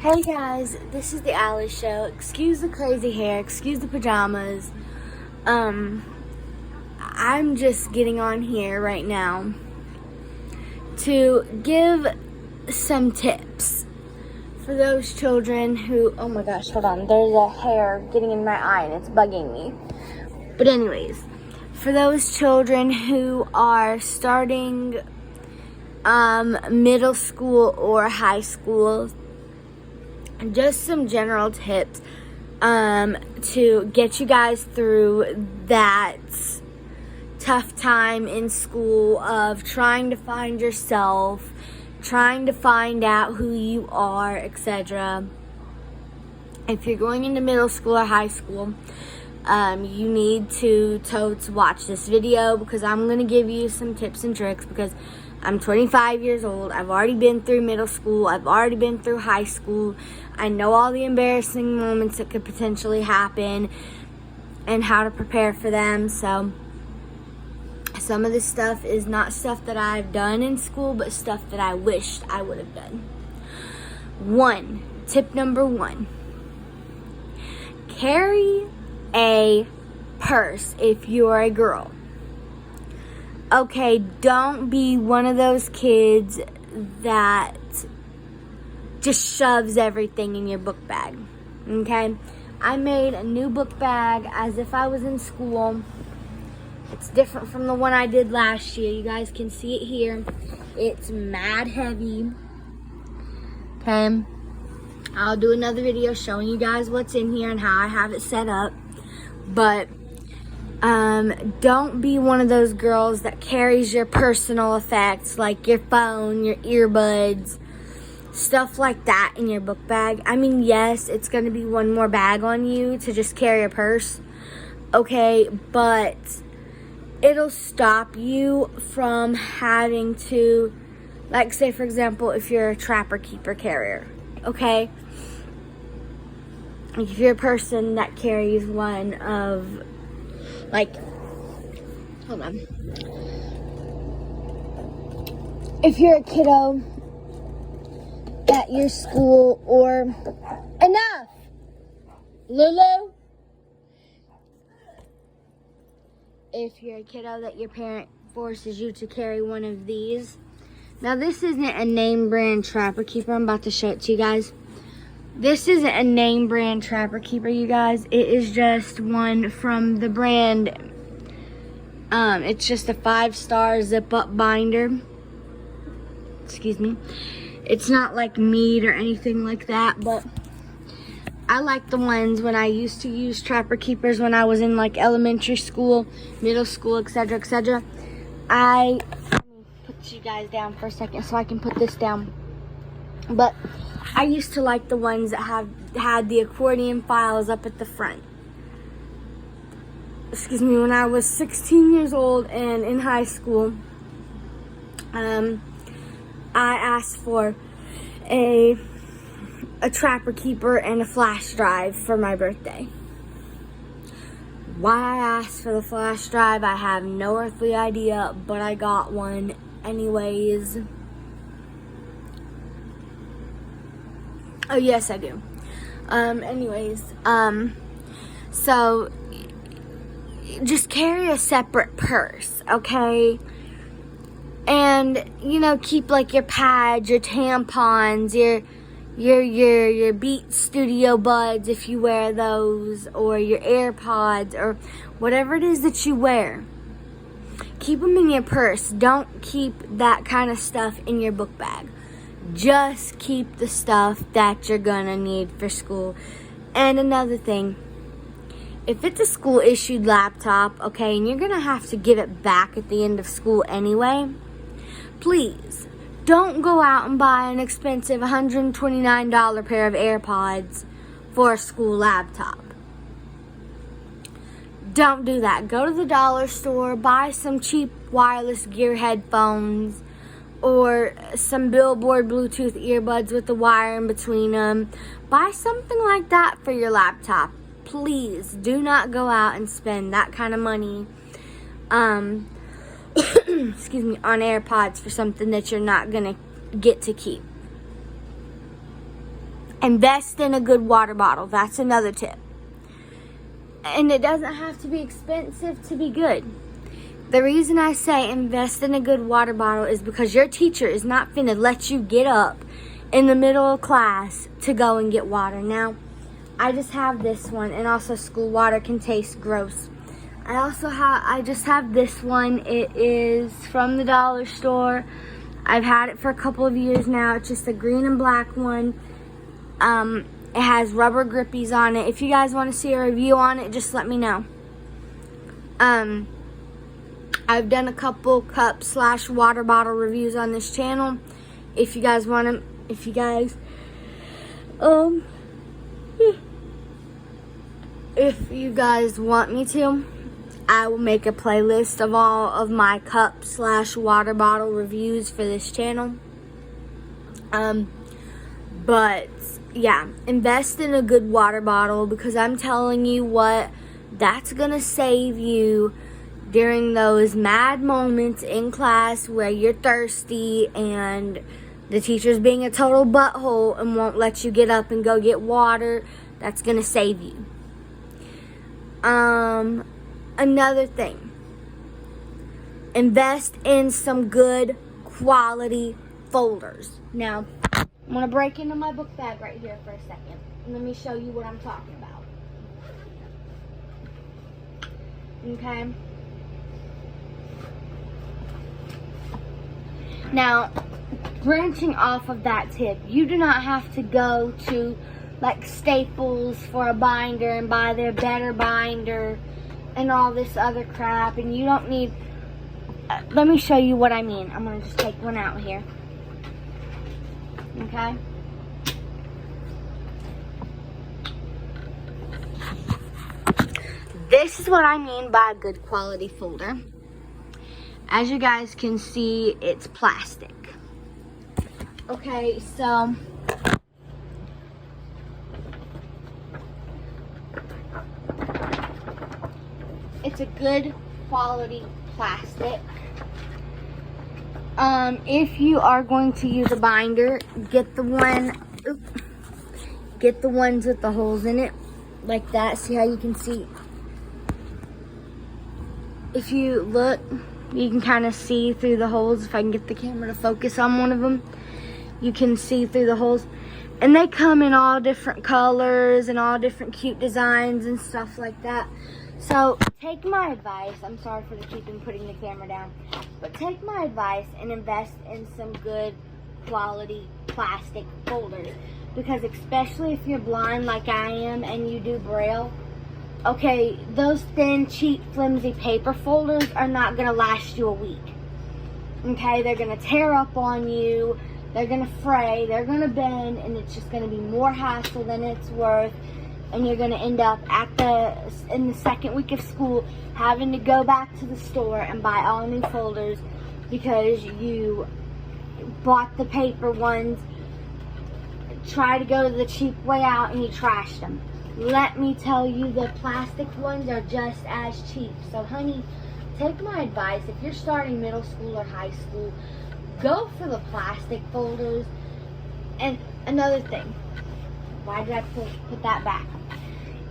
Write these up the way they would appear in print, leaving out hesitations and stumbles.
Hey guys, this is the Alice Show. Excuse the crazy hair, excuse the pajamas. I'm just getting on here right now to give some tips for those children who, oh my gosh, hold on, there's a hair getting in my eye and it's bugging me. But anyways, for those children who are starting middle school or high school, just some general tips to get you guys through that tough time in school of trying to find yourself, trying to find out who you are, etc. If you're going into middle school or high school, you need to totes watch this video because I'm going to give you some tips and tricks because I'm 25 years old. I've already been through middle school. I've already been through high school. I know all the embarrassing moments that could potentially happen and how to prepare for them. So some of this stuff is not stuff that I've done in school, but stuff that I wished I would have done. Tip number one, carry a purse if you're a girl. Okay, don't be one of those kids that just shoves everything in your book bag, okay? I made a new book bag as if I was in school. It's different from the one I did last year. You guys can see it here. It's mad heavy, okay? I'll do another video showing you guys what's in here and how I have it set up, but don't be one of those girls that carries your personal effects like your phone, your earbuds, stuff like that in your book bag. I mean, yes, it's going to be one more bag on you to just carry a purse, okay, but it'll stop you from having to, like, say, for example, if you're a Trapper Keeper carrier, okay? If you're a person that carries one of, like, hold on. If you're a kiddo at your school or, enough, Lulu. If you're a kiddo that your parent forces you to carry one of these. Now this isn't a name brand Trapper Keeper. I'm about to show it to you guys. This isn't a name brand Trapper Keeper, you guys. It is just one from the brand. It's just a 5-star zip-up binder. Excuse me. It's not like meat or anything like that, but I like the ones when I used to use Trapper Keepers when I was in like elementary school, middle school, etc., etc. Let me put you guys down for a second so I can put this down. But I used to like the ones that had the accordion files up at the front. Excuse me, when I was 16 years old and in high school, I asked for a Trapper Keeper and a flash drive for my birthday. Why I asked for the flash drive, I have no earthly idea, but I got one anyways. Oh, yes, I do. So just carry a separate purse, okay? And, you know, keep like your pads, your tampons, your Beats Studio Buds if you wear those, or your AirPods, or whatever it is that you wear. Keep them in your purse. Don't keep that kind of stuff in your book bag. Just keep the stuff that you're gonna need for school. And another thing, if it's a school issued laptop, okay, and you're gonna have to give it back at the end of school anyway, please don't go out and buy an expensive $129 pair of AirPods for a school laptop. Don't do that. Go to the dollar store, buy some cheap wireless gear headphones or some Billboard Bluetooth earbuds with the wire in between them. Buy something like that for your laptop. Please do not go out and spend that kind of money excuse me, on AirPods for something that you're not gonna get to keep. Invest in a good water bottle. That's another tip. And it doesn't have to be expensive to be good. The reason I say invest in a good water bottle is because your teacher is not finna let you get up in the middle of class to go and get water. Now, I just have this one, and also school water can taste gross. I just have this one. It is from the dollar store. I've had it for a couple of years now. It's just a green and black one. It has rubber grippies on it. If you guys want to see a review on it, just let me know. I've done a couple cup/water bottle reviews on this channel. If you guys want to, if you guys want me to, I will make a playlist of all of my cup/water bottle reviews for this channel. But yeah, invest in a good water bottle, because I'm telling you what, that's gonna save you during those mad moments in class where you're thirsty and the teacher's being a total butthole and won't let you get up and go get water. That's gonna save you. Another thing, invest in some good quality folders. Now, I'm gonna break into my book bag right here for a second. Let me show you what I'm talking about. Okay. Now, branching off of that tip, you do not have to go to like Staples for a binder and buy their better binder and all this other crap, and you don't need, let me show you what I mean. I'm gonna just take one out here. Okay? This is what I mean by a good quality folder. As you guys can see, it's plastic. Okay, so it's a good quality plastic. If you are going to use a binder, get the ones with the holes in it, like that. See how you can see? If you look, you can kind of see through the holes. If I can get the camera to focus on one of them, you can see through the holes. And they come in all different colors and all different cute designs and stuff like that. So take my advice. I'm sorry for the keeping putting the camera down, but take my advice and invest in some good quality plastic folders, because especially if you're blind like I am and you do Braille, okay, those thin, cheap, flimsy paper folders are not going to last you a week. Okay, they're going to tear up on you, they're going to fray, they're going to bend, and it's just going to be more hassle than it's worth. And you're going to end up in the second week of school having to go back to the store and buy all new folders because you bought the paper ones, try to go the cheap way out, and you trashed them. Let me tell you, the plastic ones are just as cheap. So honey, take my advice. If you're starting middle school or high school, go for the plastic folders. And another thing, why did I put that back?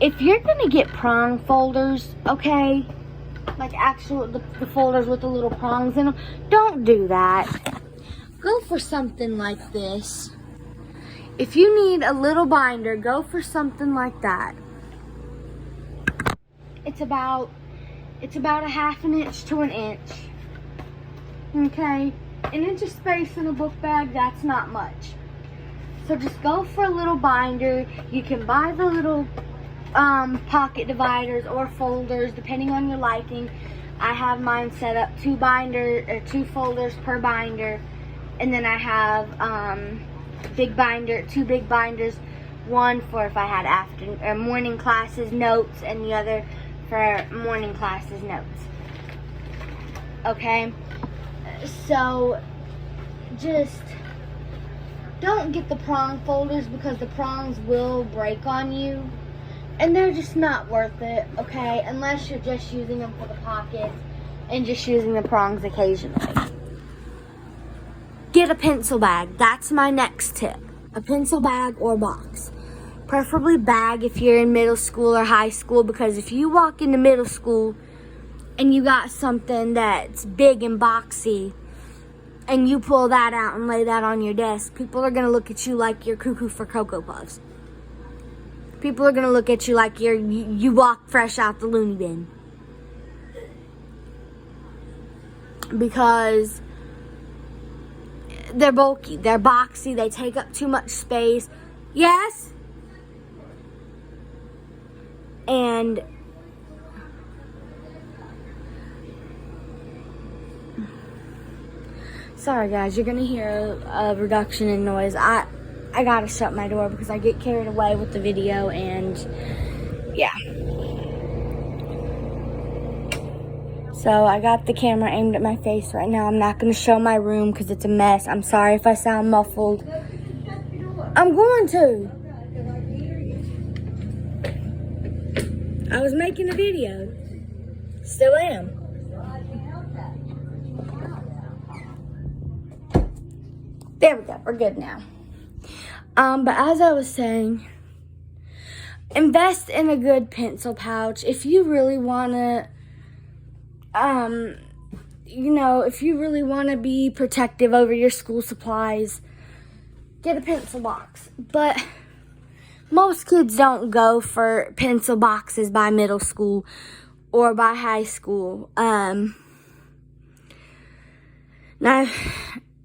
If you're gonna get prong folders, okay, like the folders with the little prongs in them, don't do that. Go for something like this. If you need a little binder, go for something like that. It's about a 1/2 inch to 1 inch. Okay, 1 inch of space in a book bag, that's not much. So just go for a little binder. You can buy the little pocket dividers or folders depending on your liking. I have mine set up 2 folders per binder, and then I have two big binders, one for if I had morning classes notes, and the other for morning classes notes. Okay, so just don't get the prong folders, because the prongs will break on you and they're just not worth it, okay, unless you're just using them for the pockets and just using the prongs occasionally. Get a pencil bag. That's my next tip. a pencil bag or box. Preferably bag if you're in middle school or high school, because if you walk into middle school and you got something that's big and boxy and you pull that out and lay that on your desk, people are going to look at you like you're cuckoo for Cocoa Puffs. People are going to look at you like you walk fresh out the loony bin. Because they're bulky, they're boxy, they take up too much space. Yes? And sorry guys, you're gonna hear a reduction in noise. I gotta shut my door because I get carried away with the video, and yeah. So I got the camera aimed at my face right now. I'm not gonna show my room because it's a mess. I'm sorry if I sound muffled. I'm going to. I was making a video. Still am. There we go. We're good now. But as I was saying, invest in a good pencil pouch. If you really want to, if you really want to be protective over your school supplies, get a pencil box. But most kids don't go for pencil boxes by middle school or by high school. Now,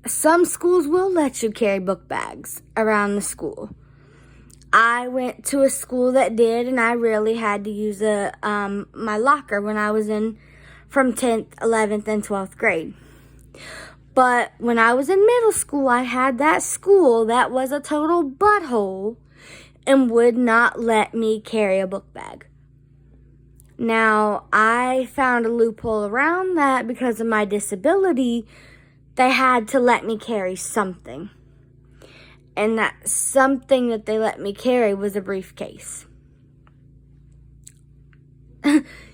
some schools will let you carry book bags around the school. I went to a school that did, and I really had to use my locker when I was from 10th, 11th, and 12th grade. But when I was in middle school, I had that school that was a total butthole and would not let me carry a book bag. Now, I found a loophole around that because of my disability. They had to let me carry something. And that something that they let me carry was a briefcase.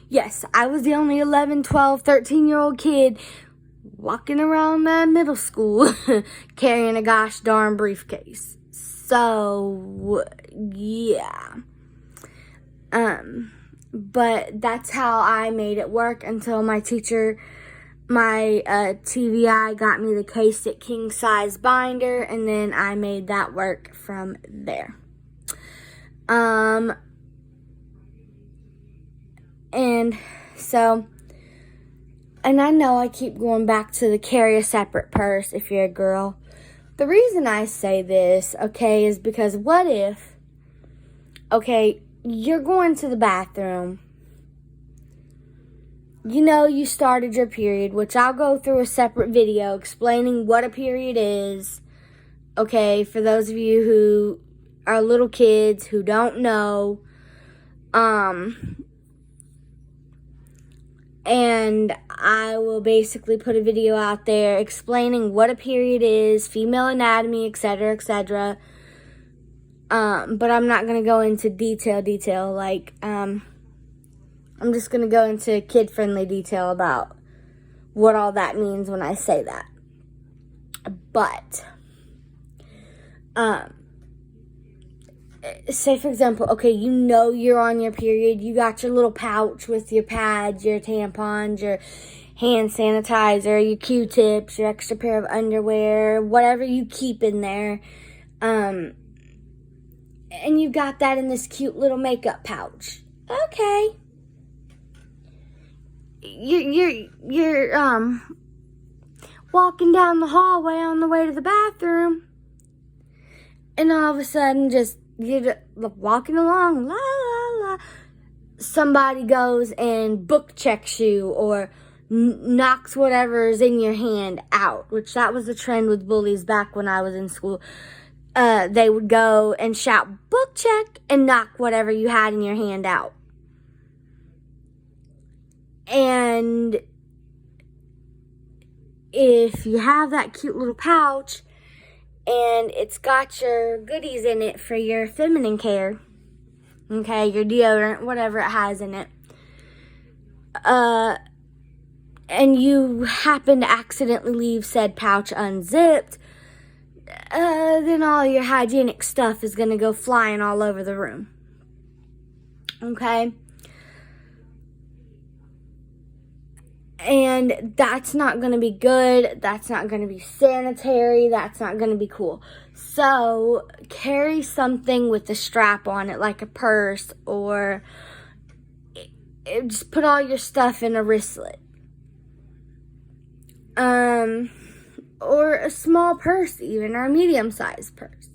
Yes, I was the only 11, 12, 13-year-old kid walking around that middle school carrying a gosh darn briefcase. So, yeah. But that's how I made it work until my teacher, my TVI, got me the K-Stick king size binder, and then I made that work from there. And so, and I know I keep going back to the carry a separate purse if you're a girl. The reason I say this, okay, is because what if, okay, you're going to the bathroom, you started your period, which I'll go through a separate video explaining what a period is, okay, for those of you who are little kids who don't know, and I will basically put a video out there explaining what a period is, female anatomy, etc., etc. But I'm not going to go into detail, like, I'm just going to go into kid-friendly detail about what all that means when I say that. But, say for example, okay, you're on your period, you got your little pouch with your pads, your tampons, your hand sanitizer, your Q-tips, your extra pair of underwear, whatever you keep in there, and you got that in this cute little makeup pouch. Okay. You're walking down the hallway on the way to the bathroom, and all of a sudden, you're walking along, la la la, somebody goes and book checks you or knocks whatever's in your hand out, which that was a trend with bullies back when I was in school. They would go and shout, book check, and knock whatever you had in your hand out. And if you have that cute little pouch and it's got your goodies in it for your feminine care, okay, your deodorant, whatever it has in it, and you happen to accidentally leave said pouch unzipped, then all your hygienic stuff is going to go flying all over the room. Okay? And that's not going to be good. That's not going to be sanitary. That's not going to be cool. So, carry something with a strap on it, like a purse, or just put all your stuff in a wristlet. Or a small purse even, or a medium-sized purse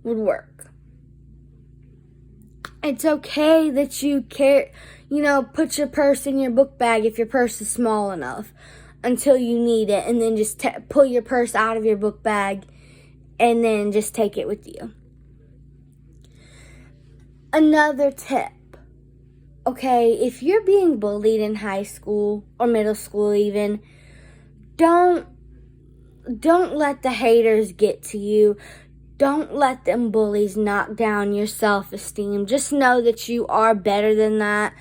would work. It's okay that you put your purse in your book bag if your purse is small enough until you need it, and then just pull your purse out of your book bag and then just take it with you. Another tip. Okay, if you're being bullied in high school or middle school even, don't let the haters get to you. Don't let them bullies knock down your self-esteem. Just know that you are better than that.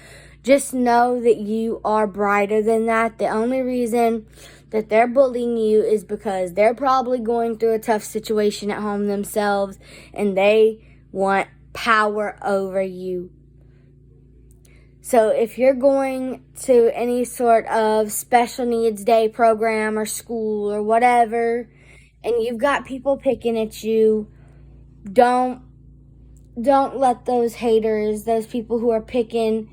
Just know that you are brighter than that. The only reason that they're bullying you is because they're probably going through a tough situation at home themselves, and they want power over you. So if you're going to any sort of special needs day program or school or whatever, and you've got people picking at you, don't let those haters, those people who are picking,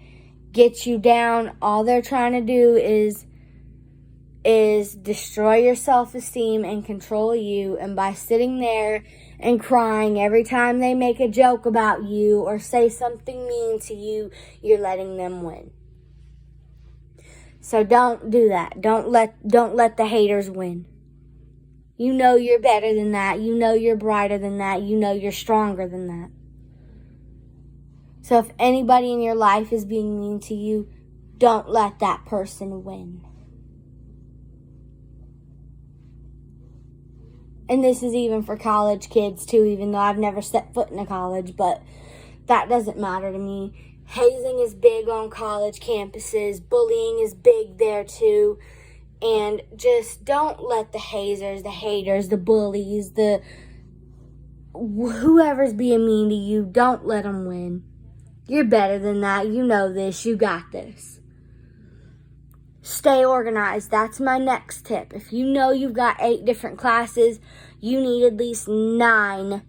get you down. All they're trying to do is destroy your self-esteem and control you. And by sitting there and crying every time they make a joke about you or say something mean to you, you're letting them win. So don't do that. Don't let the haters win. You know you're better than that. You know you're brighter than that. You know you're stronger than that. So if anybody in your life is being mean to you, don't let that person win. And this is even for college kids too, even though I've never set foot in a college, but that doesn't matter to me. Hazing is big on college campuses. Bullying is big there too. And just don't let the hazers, the haters, the bullies, whoever's being mean to you, don't let them win. You're better than that. You know this. You got this. Stay organized. That's my next tip. If you know you've got 8 different classes, you need at least 9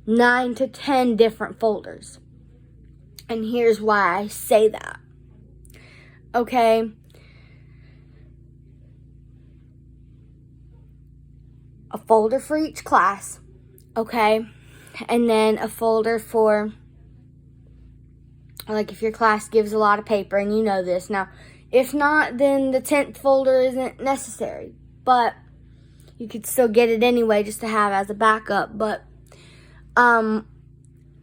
to 10 different folders. And here's why I say that. Okay? A folder for each class, okay? And then a folder for, like, if your class gives a lot of paper, and you know this. Now, if not, then the 10th folder isn't necessary. But you could still get it anyway just to have as a backup. But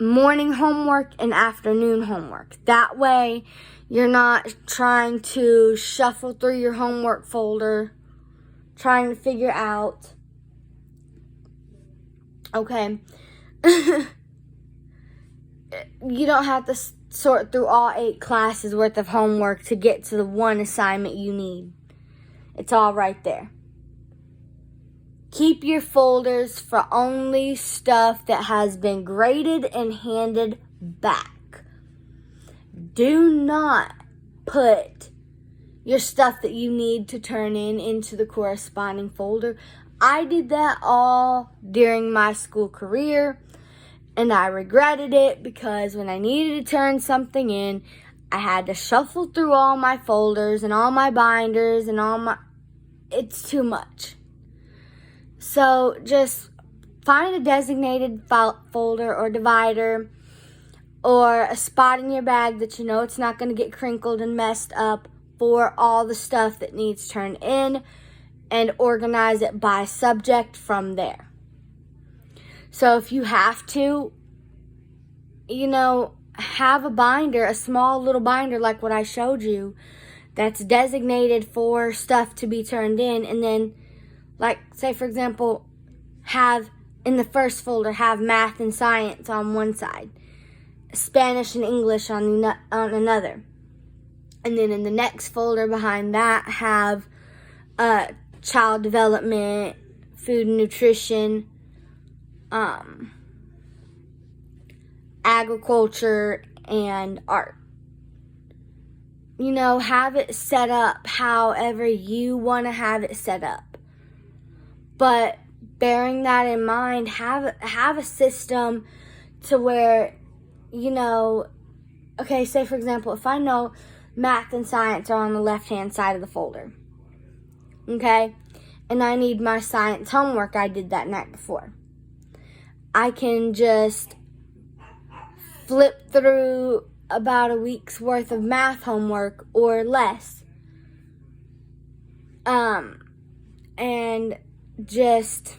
morning homework and afternoon homework. That way, you're not trying to shuffle through your homework folder, trying to figure out, okay, you don't have to sort through all 8 classes worth of homework to get to the one assignment you need. It's all right there. Keep your folders for only stuff that has been graded and handed back. Do not put your stuff that you need to turn into the corresponding folder. I did that all during my school career, and I regretted it because when I needed to turn something in, I had to shuffle through all my folders and all my binders and it's too much. So just find a designated folder or divider or a spot in your bag that you know it's not going to get crinkled and messed up for all the stuff that needs turned in, and organize it by subject from there. So if you have to, have a binder, a small little binder like what I showed you, that's designated for stuff to be turned in, and then, like, say for example, have in the first folder, have math and science on one side, Spanish and English on another. And then in the next folder behind that, have child development, food and nutrition, agriculture and art. You know, have it set up however you want to have it set up. But bearing that in mind, have a system to where, you know, okay, say for example, if I know math and science are on the left-hand side of the folder, okay, and I need my science homework I did that night before, I can just flip through about a week's worth of math homework or less, and just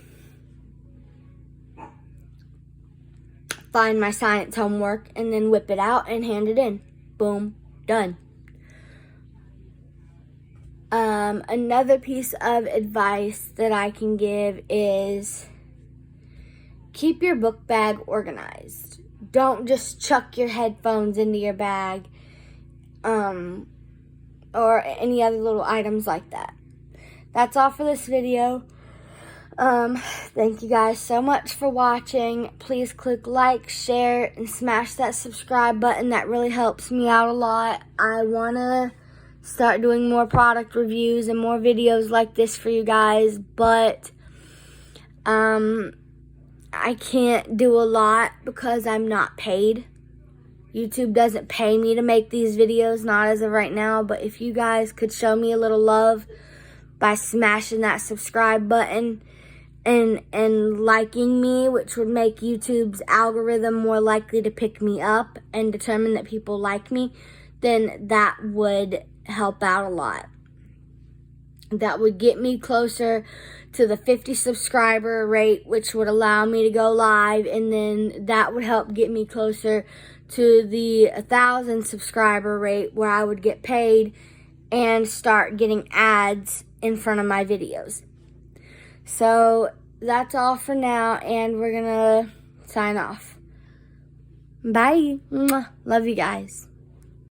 find my science homework and then whip it out and hand it in. Boom, done. Another piece of advice that I can give is keep your book bag organized. Don't just chuck your headphones into your bag, or any other little items like that. That's all for this video. Thank you guys so much for watching. Please click like, share, and smash that subscribe button. That really helps me out a lot. I want to start doing more product reviews and more videos like this for you guys, but I can't do a lot because I'm not paid. YouTube doesn't pay me to make these videos, not as of right now, but if you guys could show me a little love by smashing that subscribe button and liking me, which would make YouTube's algorithm more likely to pick me up and determine that people like me, then that would help out a lot. That would get me closer to the 50 subscriber rate, which would allow me to go live, and then that would help get me closer to the 1,000 subscriber rate where I would get paid and start getting ads in front of my videos. So that's all for now, and we're gonna sign off. Bye. Mwah. Love you guys.